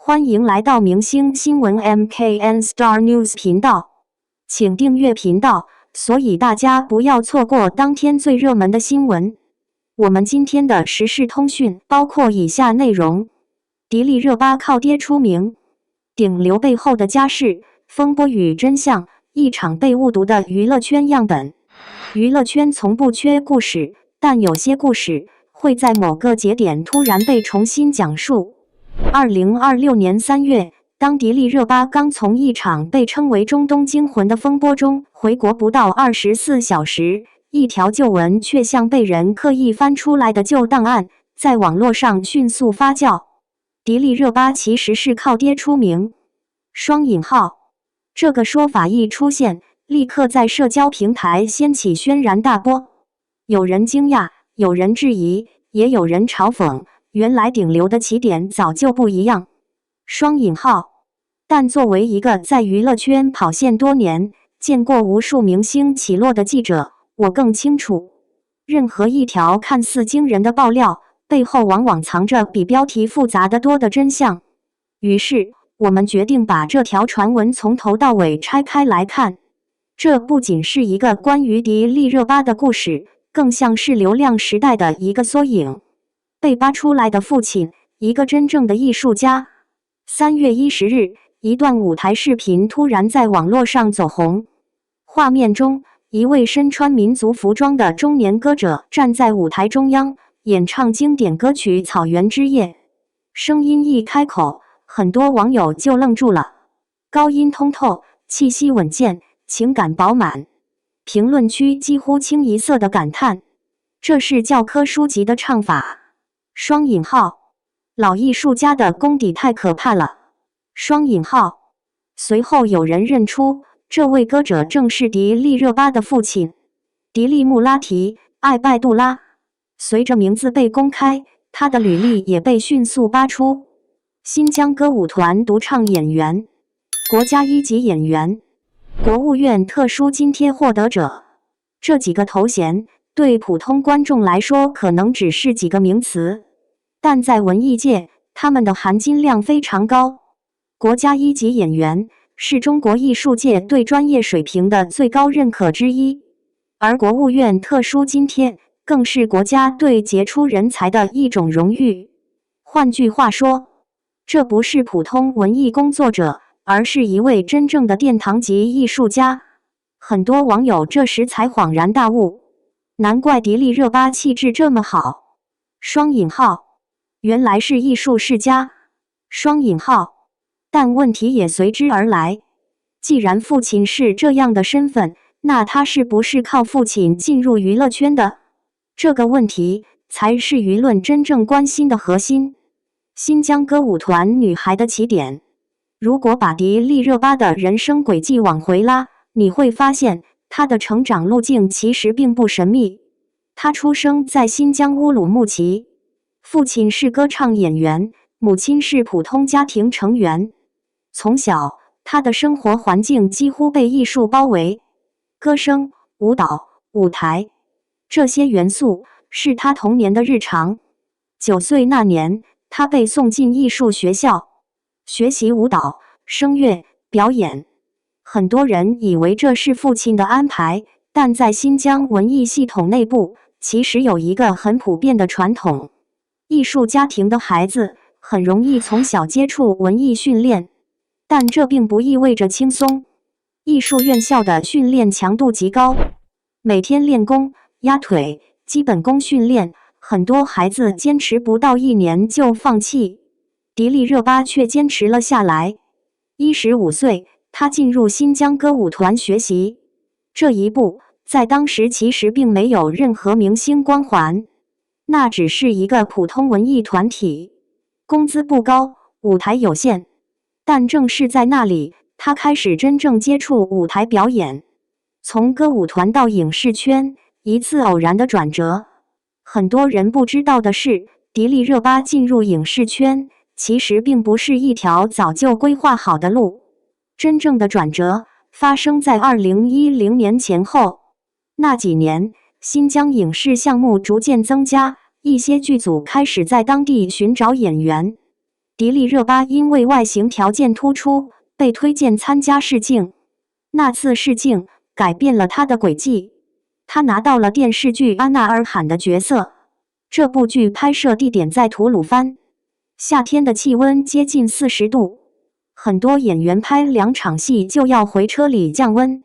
欢迎来到明星新闻 MKN Star News 频道，请订阅频道，所以大家不要错过当天最热门的新闻。我们今天的时事通讯包括以下内容：迪丽热巴靠爹出名，顶流背后的家世、风波与真相，一场被误读的娱乐圈样本。娱乐圈从不缺故事，但有些故事会在某个节点突然被重新讲述。2026年3月，当迪丽热巴刚从一场被称为中东惊魂的风波中回国不到24小时，一条旧闻却像被人刻意翻出来的旧档案，在网络上迅速发酵。迪丽热巴其实是靠爹出名。双引号，这个说法一出现，立刻在社交平台掀起轩然大波。有人惊讶，有人质疑，也有人嘲讽。原来顶流的起点早就不一样。双引号，但作为一个在娱乐圈跑线多年、见过无数明星起落的记者，我更清楚，任何一条看似惊人的爆料，背后往往藏着比标题复杂的多的真相。于是，我们决定把这条传闻从头到尾拆开来看。这不仅是一个关于迪丽热巴的故事，更像是流量时代的一个缩影。被扒出来的父亲，一个真正的艺术家。3月10日，一段舞台视频突然在网络上走红。画面中，一位身穿民族服装的中年歌者站在舞台中央，演唱经典歌曲《草原之夜》。声音一开口，很多网友就愣住了。高音通透，气息稳健，情感饱满。评论区几乎清一色的感叹：这是教科书级的唱法。双引号，老艺术家的功底太可怕了。双引号，随后有人认出，这位歌者正是迪丽热巴的父亲，迪丽穆拉提·艾拜杜拉。随着名字被公开，他的履历也被迅速扒出：新疆歌舞团独唱演员，国家一级演员，国务院特殊津贴获得者。这几个头衔对普通观众来说可能只是几个名词，但在文艺界，他们的含金量非常高。国家一级演员是中国艺术界对专业水平的最高认可之一，而国务院特殊津贴更是国家对杰出人才的一种荣誉。换句话说，这不是普通文艺工作者，而是一位真正的殿堂级艺术家。很多网友这时才恍然大悟，难怪迪丽热巴气质这么好。双引号，原来是艺术世家。双引号，但问题也随之而来。既然父亲是这样的身份，那他是不是靠父亲进入娱乐圈的？这个问题才是舆论真正关心的核心。新疆歌舞团女孩的起点，如果把迪丽热巴的人生轨迹往回拉，你会发现她的成长路径其实并不神秘。她出生在新疆乌鲁木齐，父亲是歌唱演员，母亲是普通家庭成员。从小，她的生活环境几乎被艺术包围，歌声、舞蹈、舞台，这些元素是她童年的日常。9岁那年，她被送进艺术学校，学习舞蹈、声乐、表演。很多人以为这是父亲的安排，但在新疆文艺系统内部，其实有一个很普遍的传统：艺术家庭的孩子很容易从小接触文艺训练，但这并不意味着轻松。艺术院校的训练强度极高，每天练功、压腿、基本功训练，很多孩子坚持不到1年就放弃。迪丽热巴却坚持了下来。15岁，她进入新疆歌舞团学习，这一步在当时其实并没有任何明星光环，那只是一个普通文艺团体，工资不高，舞台有限。但正是在那里，她开始真正接触舞台表演。从歌舞团到影视圈，一次偶然的转折。很多人不知道的是，迪丽热巴进入影视圈其实并不是一条早就规划好的路。真正的转折发生在2010年前后。那几年，新疆影视项目逐渐增加，一些剧组开始在当地寻找演员。迪丽热巴因为外形条件突出，被推荐参加试镜。那次试镜改变了她的轨迹，她拿到了电视剧《阿纳尔罕》的角色。这部剧拍摄地点在吐鲁番，夏天的气温接近40度，很多演员拍2场戏就要回车里降温。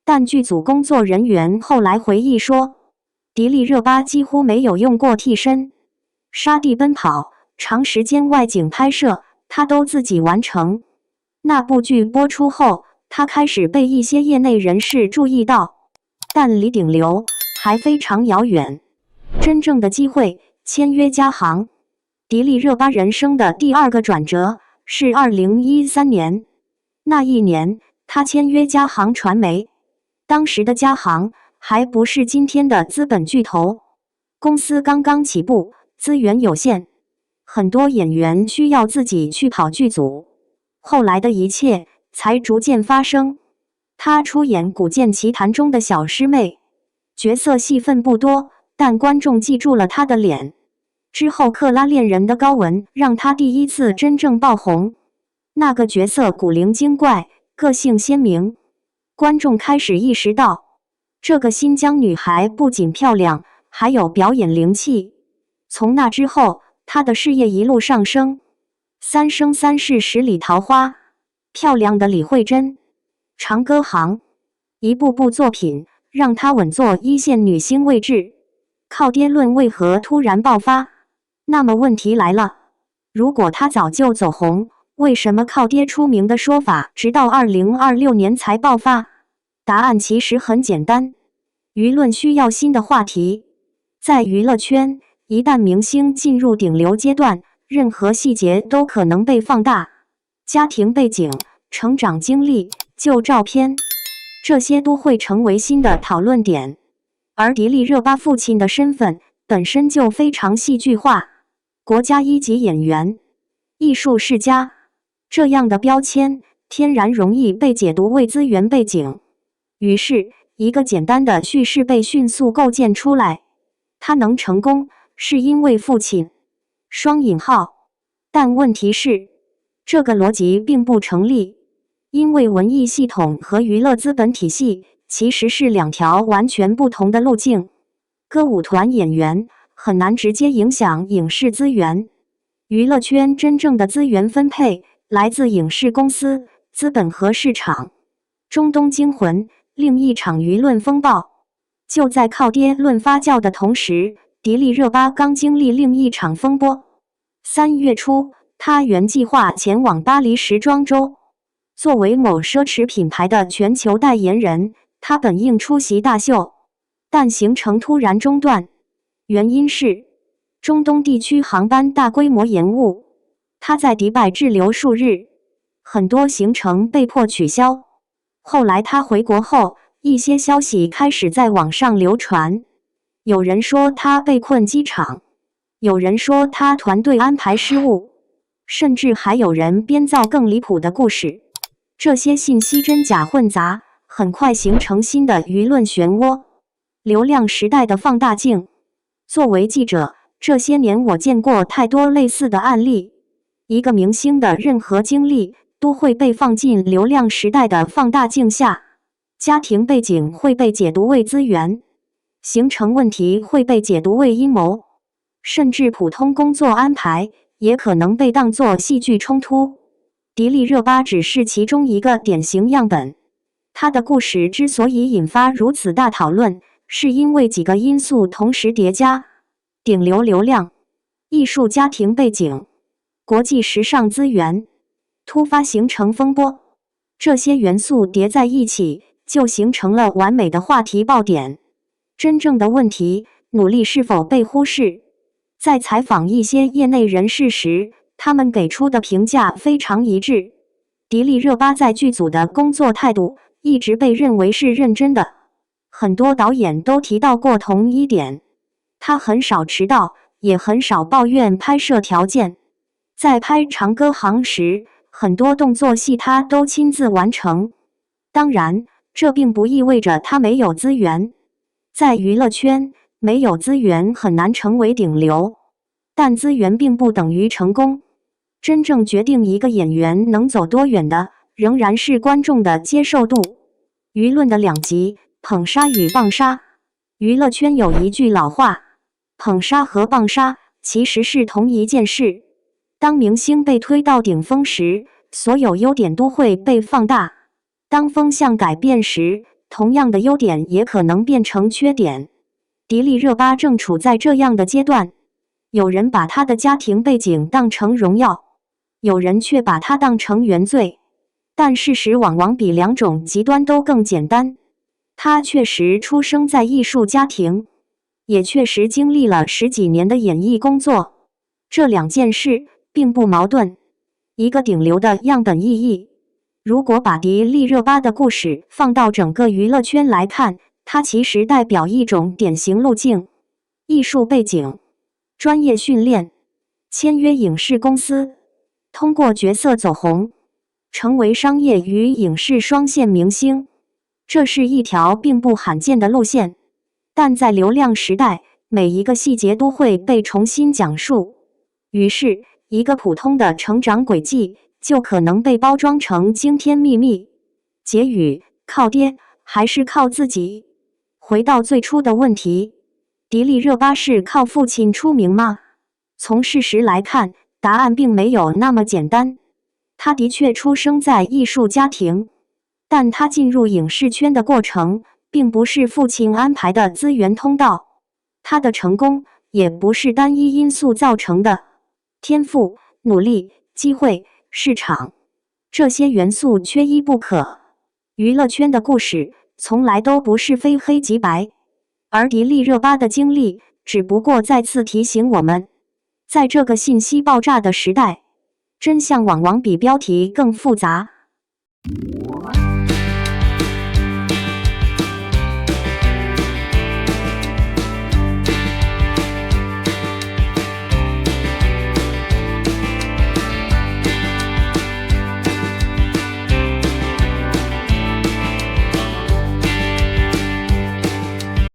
但剧组工作人员后来回忆说，迪丽热巴几乎没有用过替身，沙地奔跑、长时间外景拍摄，她都自己完成。那部剧播出后，她开始被一些业内人士注意到，但离顶流还非常遥远。真正的机会，签约嘉行。迪丽热巴人生的第2个转折是2013年，那一年她签约嘉行传媒。当时的嘉行还不是今天的资本巨头，公司刚刚起步，资源有限，很多演员需要自己去跑剧组。后来的一切才逐渐发生。她出演《古剑奇谭》中的小师妹，角色戏份不多，但观众记住了她的脸。之后克拉恋人的高文让她第一次真正爆红。那个角色古灵精怪，个性鲜明，观众开始意识到，这个新疆女孩不仅漂亮，还有表演灵气。从那之后，她的事业一路上升。三生三世十里桃花，漂亮的李慧珍，长歌行，一部部作品让她稳坐一线女星位置。靠爹论为何突然爆发？那么问题来了，如果她早就走红，为什么靠爹出名的说法直到2026年才爆发？答案其实很简单，舆论需要新的话题。在娱乐圈，一旦明星进入顶流阶段，任何细节都可能被放大，家庭背景、成长经历、旧照片，这些都会成为新的讨论点。而迪丽热巴父亲的身份本身就非常戏剧化，国家1级演员、艺术世家，这样的标签天然容易被解读为资源背景。于是，一个简单的叙事被迅速构建出来。他能成功，是因为父亲。双引号。但问题是，这个逻辑并不成立，因为文艺系统和娱乐资本体系其实是2条完全不同的路径。歌舞团演员很难直接影响影视资源，娱乐圈真正的资源分配来自影视公司、资本和市场。中东惊魂，另一场舆论风暴。就在靠爹论发酵的同时，迪丽热巴刚经历另一场风波。3月初，她原计划前往巴黎时装周，作为某奢侈品牌的全球代言人，她本应出席大秀，但行程突然中断，原因是中东地区航班大规模延误，她在迪拜滞留数日，很多行程被迫取消。后来她回国后，一些消息开始在网上流传，有人说她被困机场，有人说她团队安排失误，甚至还有人编造更离谱的故事。这些信息真假混杂，很快形成新的舆论漩涡。流量时代的放大镜。作为记者，这些年我见过太多类似的案例。一个明星的任何经历都会被放进流量时代的放大镜下。家庭背景会被解读为资源，行程问题会被解读为阴谋，甚至普通工作安排也可能被当作戏剧冲突。迪丽热巴只是其中一个典型样本。她的故事之所以引发如此大讨论，是因为几个因素同时叠加：顶流流量、艺术家庭背景、国际时尚资源、突发行程风波。这些元素叠在一起，就形成了完美的话题爆点。真正的问题，努力是否被忽视？在采访一些业内人士时，他们给出的评价非常一致。迪丽热巴在剧组的工作态度一直被认为是认真的，很多导演都提到过同一点。她很少迟到，也很少抱怨拍摄条件。在拍《长歌行》时，很多动作戏她都亲自完成。当然，这并不意味着他没有资源。在娱乐圈，没有资源很难成为顶流，但资源并不等于成功。真正决定一个演员能走多远的，仍然是观众的接受度。舆论的两极，捧杀与棒杀。娱乐圈有一句老话，捧杀和棒杀其实是同一件事。当明星被推到顶峰时，所有优点都会被放大；当风向改变时，同样的优点也可能变成缺点。迪丽热巴正处在这样的阶段，有人把她的家庭背景当成荣耀，有人却把她当成原罪。但事实往往比两种极端都更简单。她确实出生在艺术家庭，也确实经历了10几年的演艺工作，这两件事并不矛盾。一个顶流的样本意义。如果把迪丽热巴的故事放到整个娱乐圈来看，她其实代表一种典型路径：艺术背景、专业训练、签约影视公司，通过角色走红，成为商业与影视双线明星。这是一条并不罕见的路线，但在流量时代，每一个细节都会被重新讲述。于是，一个普通的成长轨迹就可能被包装成惊天秘密。结语：靠爹还是靠自己？回到最初的问题，迪丽热巴是靠父亲出名吗？从事实来看，答案并没有那么简单。她的确出生在艺术家庭，但她进入影视圈的过程并不是父亲安排的资源通道。她的成功也不是单一因素造成的，天赋、努力、机会、市场，这些元素缺一不可。娱乐圈的故事从来都不是非黑即白，而迪丽热巴的经历只不过再次提醒我们，在这个信息爆炸的时代，真相往往比标题更复杂。